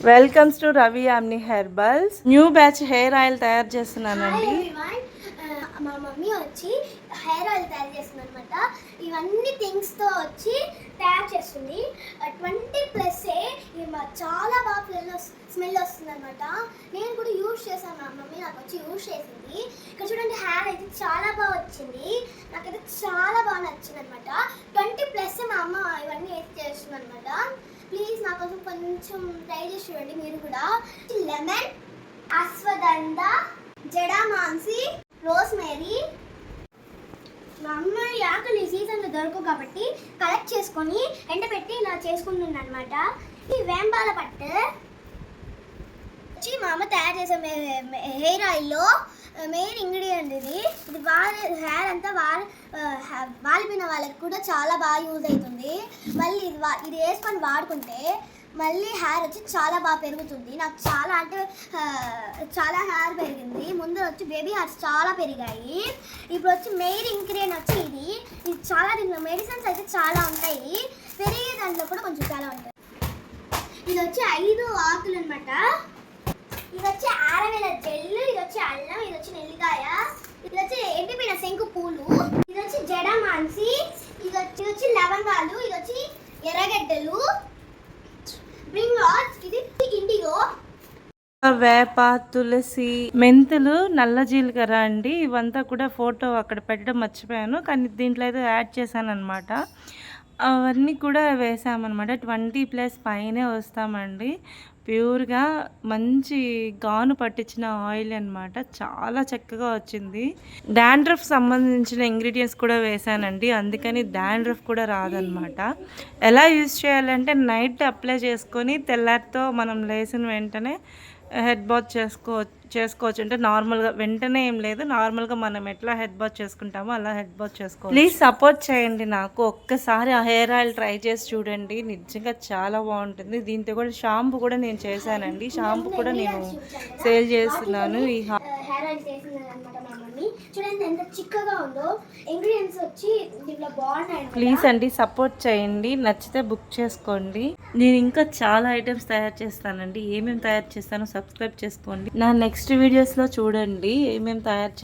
Welcomes to Ravi యామ్ని herbals. New batch hair oil తయారు చేస్తున్నానండి. మా మమ్మీ వచ్చి హెయిర్ ఆయిల్ తయారు చేస్తుంది అనమాట. ఇవన్నీ థింగ్స్తో వచ్చి తయారు చేస్తుంది. 20+ చాలా బాగా స్మెల్ వస్తుంది అనమాట. నేను కూడా యూజ్ చేశాను, మా మమ్మీ నాకు వచ్చి యూజ్ చేసింది. ఇక్కడ చూడండి, హెయిర్ అయితే చాలా బాగా వచ్చింది. నాకైతే చాలా బాగా నచ్చింది అనమాట. 20+ మా అమ్మ ఇవన్నీ వేసి చేస్తుంది అనమాట. ప్లీజ్ నా కోసం కొంచెం ట్రై చేసి చూడండి మీరు కూడా. Lemon, ashwagandha, jatamansi, rosemary. మా అమ్మ ఆకులు ఈ సీజన్లో దొరకవు కాబట్టి కలెక్ట్ చేసుకొని ఎండబెట్టి ఇలా చేసుకుంటుంది అనమాట. ఈ వేంబాల పట్టు వచ్చి మా అమ్మ తయారు చేసే హెయిర్ ఆయిల్లో మెయిన్ ఇంగ్రీడియంట్ ఇది. హెయిర్ అంతా వాలిపోయిన వాళ్ళకి కూడా చాలా బాగా యూజ్ అవుతుంది. మళ్ళీ ఇది వేసుకొని వాడుకుంటే మళ్ళీ హెయిర్ వచ్చి చాలా బాగా పెరుగుతుంది. నాకు చాలా అంటే చాలా హెయిర్ పెరిగింది. ముందు వచ్చి బేబీ హెయిర్స్ చాలా పెరిగాయి. ఇప్పుడు వచ్చి మెయిన్ ఇంగ్రీడియంట్ వచ్చి ఇది చాలా, దీంట్లో మెడిసిన్స్ అయితే చాలా ఉంటాయి, పెరిగే దాంట్లో కూడా కొంచెం చాలా ఉంటాయి. ఇది వచ్చి 5 ఆకులు అనమాట. ఇది వచ్చి ఆరవేల జెల్లు, ఇది వచ్చి అల్లం, ఇది వచ్చి నెల్లికాయ, ఇది వచ్చి ఎండిపోయిన శంకు పూలు, ఇది వచ్చి జడమాంసి, ఇది వచ్చి లవంగాలు, ఇది వచ్చి ఎర్రగడ్డలు, బ్రింగాల్స్, ఇది ఇండిగో, వేప, తులసి, మెంతులు, నల్ల జీలకర్ర అండి. ఇవంతా కూడా ఫోటో అక్కడ పెట్టడం మర్చిపోయాను, కానీ దీంట్లో అయితే యాడ్ చేశాను అనమాట. అవన్నీ కూడా వేసామన్నమాట. 20+ పైనే వస్తామండి. ప్యూర్గా మంచి గాను పట్టించిన ఆయిల్ అనమాట. చాలా చక్కగా వచ్చింది. డాండ్రఫ్ సంబంధించిన ఇంగ్రీడియంట్స్ కూడా వేసానండి, అందుకని డాండ్రఫ్ కూడా రాదనమాట. ఎలా యూజ్ చేయాలంటే నైట్ అప్లై చేసుకొని తెల్లారితో మనం లేచిన వెంటనే హెడ్ బాత్ చేసుకోవచ్చు. అంటే నార్మల్గా వెంటనే ఏం లేదు, నార్మల్గా మనం ఎట్లా హెడ్ బాత్ చేసుకుంటామో అలా హెడ్ బాత్ చేసుకోవచ్చు. ప్లీజ్ సపోర్ట్ చేయండి నాకు. ఒక్కసారి ఆ హెయిర్ ఆయిల్ ట్రై చేసి చూడండి, నిజంగా చాలా బాగుంటుంది. దీంతో కూడా షాంపూ కూడా నేను చేశానండి. షాంపూ కూడా నేను సేల్ చేస్తున్నాను. ఈ హెయిర్ ఆయిల్ చేసింది అనమాట మా మమ్మీ. చూడండి ఎంత చిక్కగా ఉందో. ఇంగ్రీడియంట్స్ వచ్చి దీంట్లో బాగున్నాయి. ప్లీజ్ అండి సపోర్ట్ చేయండి, నచ్చితే బుక్ చేసుకోండి. నేను ఇంకా చాలా ఐటమ్స్ తయారు చేస్తానండి. ఏమేమి తయారు చేస్తానో సబ్స్క్రైబ్ చేసుకోండి. నా నెక్స్ట్ వీడియోస్లో చూడండి ఏమేమి తయారు